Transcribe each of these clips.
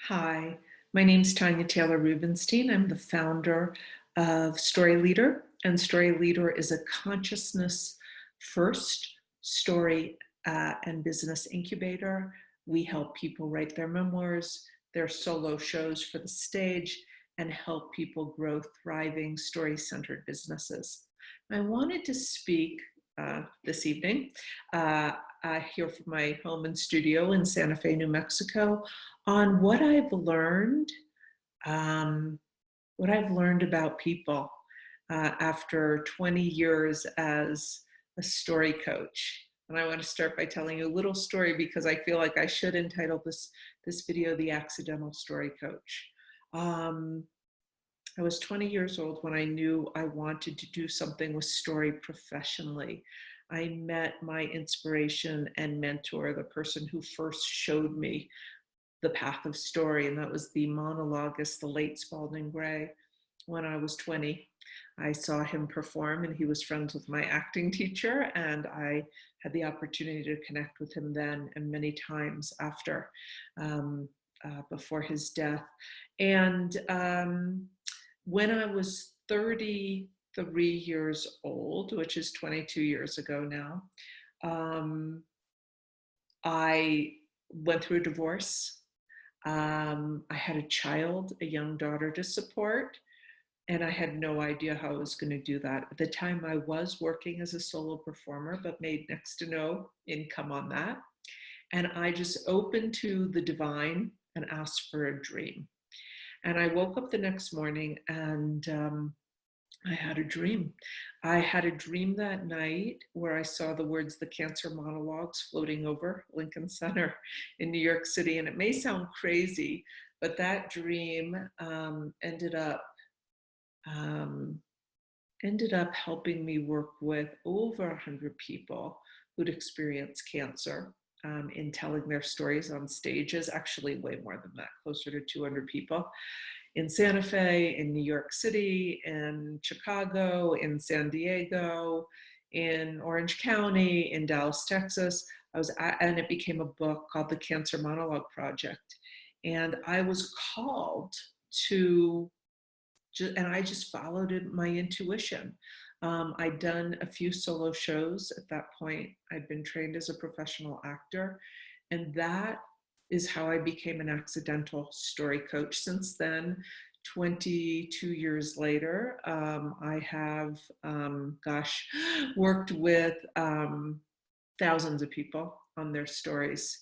Hi, my name's Tanya Taylor Rubinstein. I'm the founder of Story Leader, and Story Leader is a consciousness first story and business incubator. We help people write their memoirs, their solo shows for the stage, and help people grow thriving story-centered businesses. I wanted to speak this evening here from my home and studio in Santa Fe, New Mexico, on what I've learned about people after 20 years as a story coach. And I want to start by telling you a little story because I feel like I should entitle this video "The Accidental Story Coach." I was 20 years old when I knew I wanted to do something with story professionally. I met my inspiration and mentor, the person who first showed me the path of story, and that was the monologuist, the late Spalding Gray. When I was 20, I saw him perform, and he was friends with my acting teacher, and I had the opportunity to connect with him then and many times after, before his death. And when I was 33 years old, which is 22 years ago now, I went through a divorce. I had a child, a young daughter to support, and I had no idea how I was going to do that. At the time, I was working as a solo performer, but made next to no income on that. And I just opened to the divine and asked for a dream. And I woke up the next morning and I had a dream. I had a dream that night where I saw the words, "The Cancer Monologues," floating over Lincoln Center in New York City. And it may sound crazy, but that dream ended up helping me work with over 100 people who'd experienced cancer in telling their stories on stages, actually way more than that, closer to 200 people. In Santa Fe, in New York City, in Chicago, in San Diego, in Orange County, in Dallas, Texas. And it became a book called The Cancer Monologue Project. And I was called to, and I just followed my intuition. I'd done a few solo shows at that point. I'd been trained as a professional actor, and that is how I became an accidental story coach. Since then, 22 years later, I have, worked with thousands of people on their stories.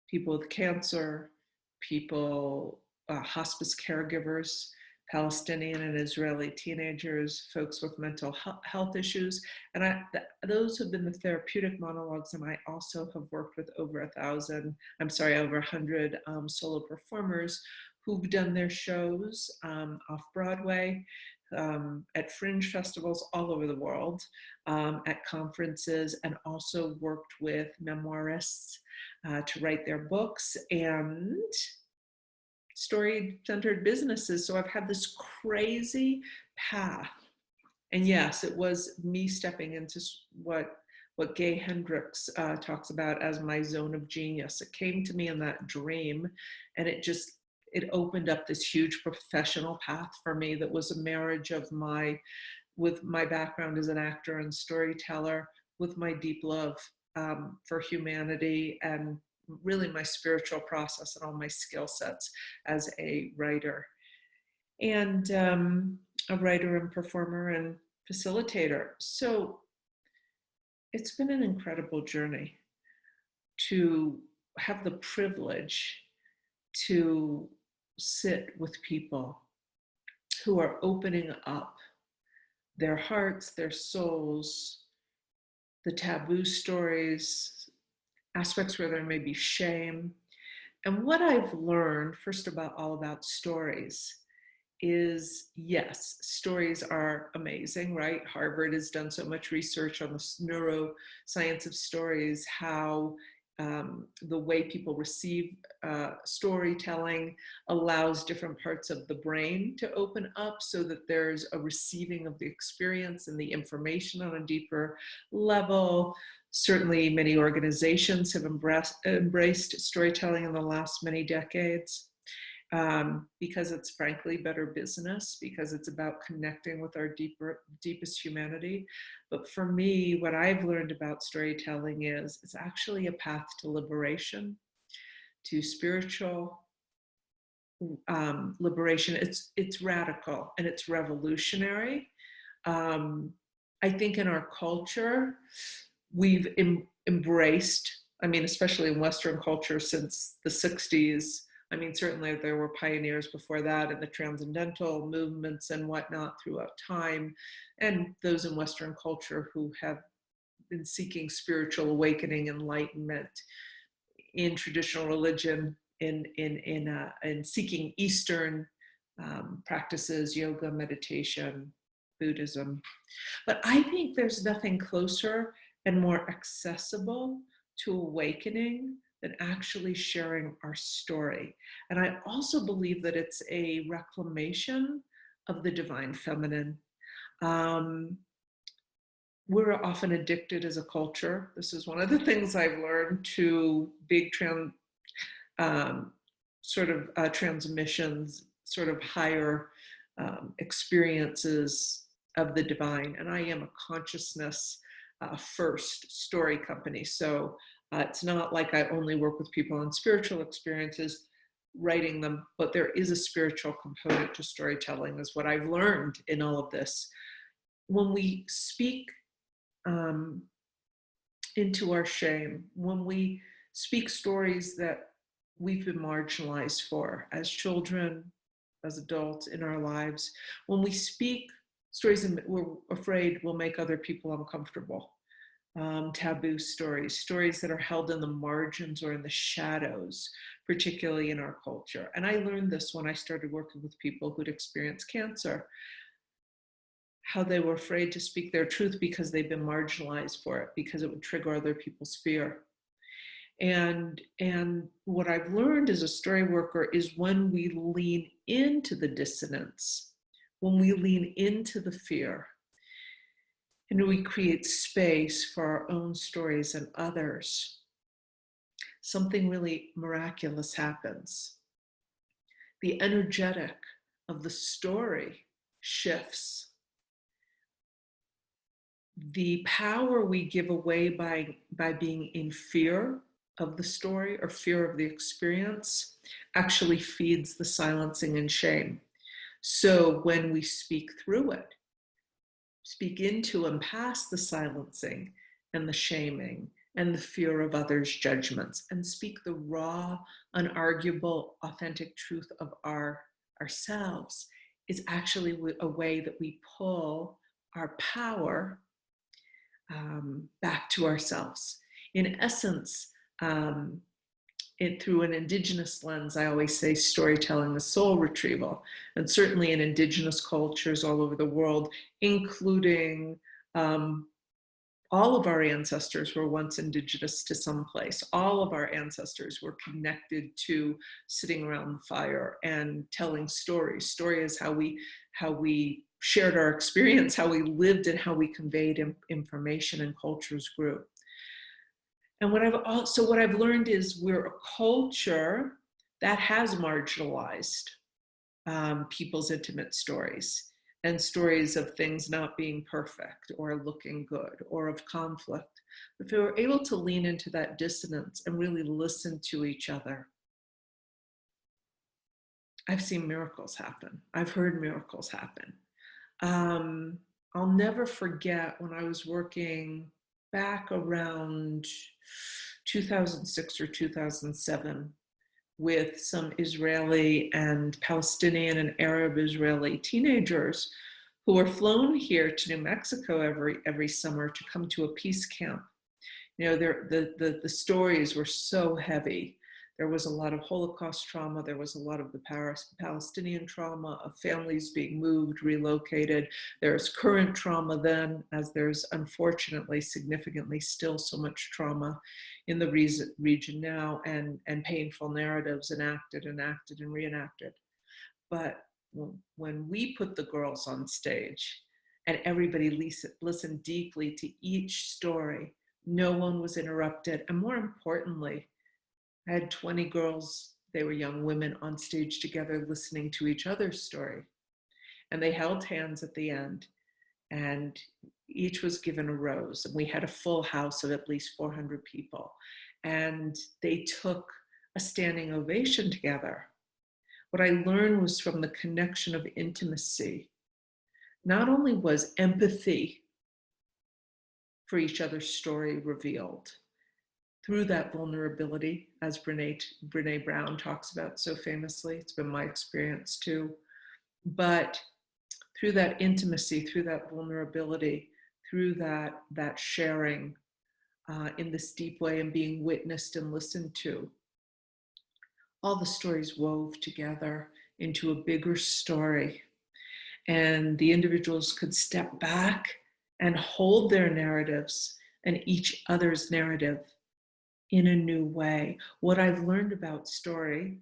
People with cancer, people, hospice caregivers, Palestinian and Israeli teenagers, folks with mental health issues. And those have been the therapeutic monologues. And I also have worked with over 100 solo performers who've done their shows off Broadway, at fringe festivals all over the world, at conferences, and also worked with memoirists to write their books and story-centered businesses. So I've had this crazy path. And yes, it was me stepping into what Gay Hendricks talks about as my zone of genius. It came to me in that dream, and it opened up this huge professional path for me that was a marriage of with my background as an actor and storyteller, with my deep love for humanity, and really my spiritual process and all my skill sets as a writer and a writer and performer and facilitator. So it's been an incredible journey to have the privilege to sit with people who are opening up their hearts, their souls, the taboo stories, aspects where there may be shame. And what I've learned, first all about stories, is yes, stories are amazing, right? Harvard has done so much research on the neuroscience of stories, how the way people receive storytelling allows different parts of the brain to open up so that there's a receiving of the experience and the information on a deeper level. Certainly, many organizations have embraced storytelling in the last many decades, because it's frankly better business, because it's about connecting with our deepest humanity. But for me, what I've learned about storytelling is it's actually a path to liberation, to spiritual liberation. It's radical and it's revolutionary. I think in our culture, we've embraced, I mean, especially in Western culture since the 60s. I mean, certainly there were pioneers before that in the transcendental movements and whatnot throughout time, and those in Western culture who have been seeking spiritual awakening, enlightenment in traditional religion, in seeking Eastern practices, yoga, meditation, Buddhism. But I think there's nothing closer and more accessible to awakening than actually sharing our story. And I also believe that it's a reclamation of the divine feminine. We're often addicted as a culture. This is one of the things I've learned to big transmissions, sort of higher experiences of the divine. And I am a consciousness first story company. So it's not like I only work with people on spiritual experiences, writing them, but there is a spiritual component to storytelling, is what I've learned in all of this. When we speak into our shame, when we speak stories that we've been marginalized for as children, as adults in our lives, when we speak stories that we're afraid will make other people uncomfortable, taboo stories, stories that are held in the margins or in the shadows, particularly in our culture. And I learned this when I started working with people who'd experienced cancer, how they were afraid to speak their truth because they've been marginalized for it, because it would trigger other people's fear. And what I've learned as a story worker is when we lean into the dissonance, when we lean into the fear, and we create space for our own stories and others, something really miraculous happens. The energetic of the story shifts. The power we give away by being in fear of the story or fear of the experience actually feeds the silencing and shame. So when we speak through it, speak into and past the silencing and the shaming and the fear of others' judgments, and speak the raw, unarguable, authentic truth of ourselves, is actually a way that we pull our power back to ourselves. In essence, through an Indigenous lens, I always say storytelling is soul retrieval. And certainly in Indigenous cultures all over the world, including all of our ancestors were once Indigenous to some place. All of our ancestors were connected to sitting around the fire and telling stories. Story is how we shared our experience, how we lived, and how we conveyed information, and cultures grew. And what I've learned is we're a culture that has marginalized people's intimate stories, and stories of things not being perfect or looking good or of conflict. If we were able to lean into that dissonance and really listen to each other, I've seen miracles happen. I've heard miracles happen. I'll never forget when I was working back around 2006 or 2007 with some Israeli and Palestinian and Arab Israeli teenagers who were flown here to New Mexico every summer to come to a peace camp. You know, the stories were so heavy. There was a lot of Holocaust trauma. There was a lot of the Palestinian trauma of families being moved, relocated. There's current trauma then, as there's unfortunately significantly still so much trauma in the region now, and painful narratives enacted and reenacted. But when we put the girls on stage and everybody listened deeply to each story, No one was interrupted. And more importantly, I had 20 girls, they were young women, on stage together listening to each other's story. And they held hands at the end, and each was given a rose. And we had a full house of at least 400 people. And they took a standing ovation together. What I learned was from the connection of intimacy, not only was empathy for each other's story revealed through that vulnerability, as Brene Brown talks about so famously. It's been my experience too. But through that intimacy, through that vulnerability, through that sharing in this deep way and being witnessed and listened to, all the stories wove together into a bigger story. And the individuals could step back and hold their narratives and each other's narrative in a new way. What I've learned about story,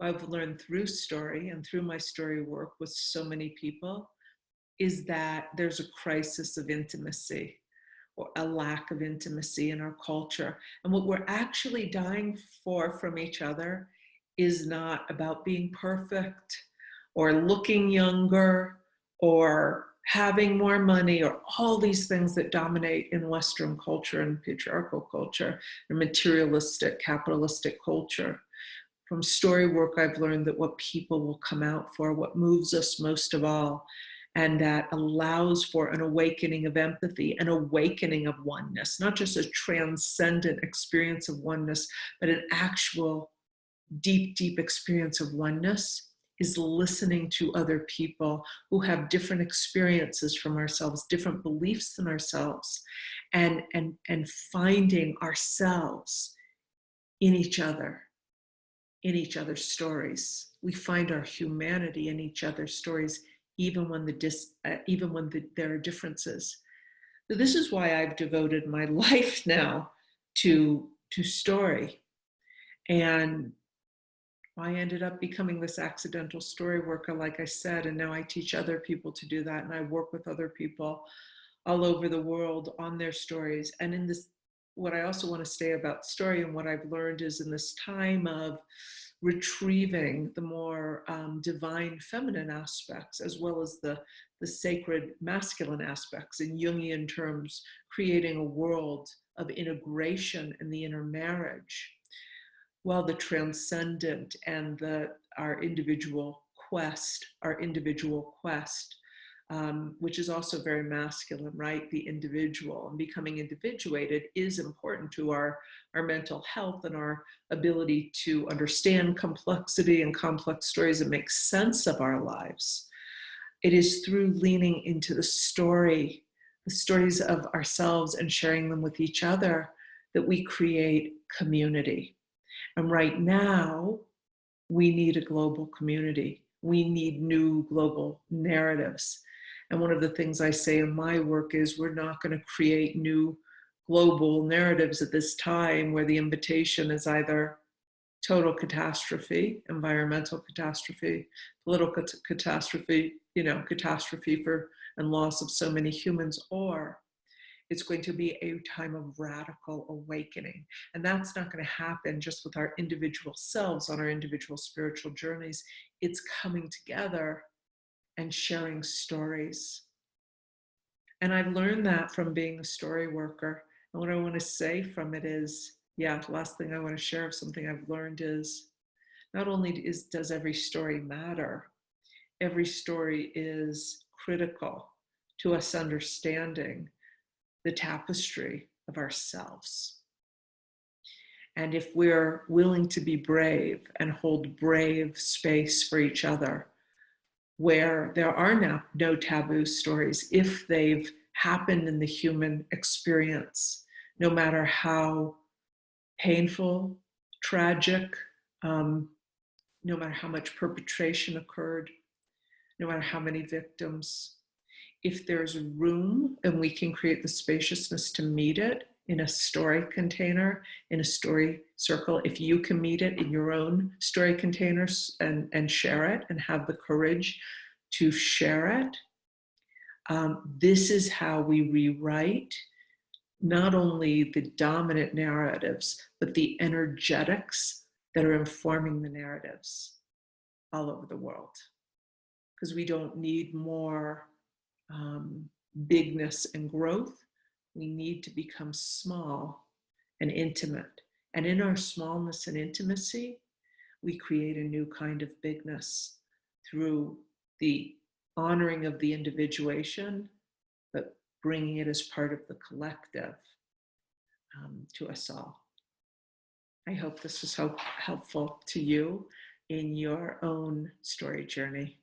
I've learned through story and through my story work with so many people, is that there's a crisis of intimacy or a lack of intimacy in our culture. And what we're actually dying for from each other is not about being perfect or looking younger or having more money or all these things that dominate in Western culture and patriarchal culture and materialistic, capitalistic culture. From story work, I've learned that what people will come out for, what moves us most of all, and that allows for an awakening of empathy, an awakening of oneness, not just a transcendent experience of oneness, but an actual deep, deep experience of oneness, is listening to other people who have different experiences from ourselves, different beliefs than ourselves, and finding ourselves in each other, in each other's stories. We find our humanity in each other's stories, even when there are differences. So this is why I've devoted my life now to story. And I ended up becoming this accidental story worker, like I said, and now I teach other people to do that, and I work with other people all over the world on their stories. And in this, what I also want to say about story and what I've learned is in this time of retrieving the more divine feminine aspects, as well as the sacred masculine aspects, in Jungian terms, creating a world of integration in the inner marriage, while the transcendent and our individual quest, which is also very masculine, right? The individual and becoming individuated is important to our mental health and our ability to understand complexity and complex stories and make sense of our lives. It is through leaning into the stories of ourselves and sharing them with each other that we create community. And right now, we need a global community. We need new global narratives. And one of the things I say in my work is we're not going to create new global narratives at this time where the invitation is either total catastrophe, environmental catastrophe, political catastrophe, catastrophe for and loss of so many humans, or it's going to be a time of radical awakening. And that's not going to happen just with our individual selves on our individual spiritual journeys. It's coming together and sharing stories. And I've learned that from being a story worker. And what I want to say from it is, the last thing I want to share of something I've learned is, not only does every story matter, every story is critical to us understanding the tapestry of ourselves. And if we're willing to be brave and hold brave space for each other, where there are now no taboo stories, if they've happened in the human experience, no matter how painful, tragic, no matter how much perpetration occurred, no matter how many victims, if there's room and we can create the spaciousness to meet it in a story container, in a story circle, if you can meet it in your own story containers and share it and have the courage to share it, this is how we rewrite not only the dominant narratives, but the energetics that are informing the narratives all over the world. Because we don't need more bigness and growth. We need to become small and intimate. And in our smallness and intimacy, we create a new kind of bigness through the honoring of the individuation, but bringing it as part of the collective to us all. I hope this was helpful to you in your own story journey.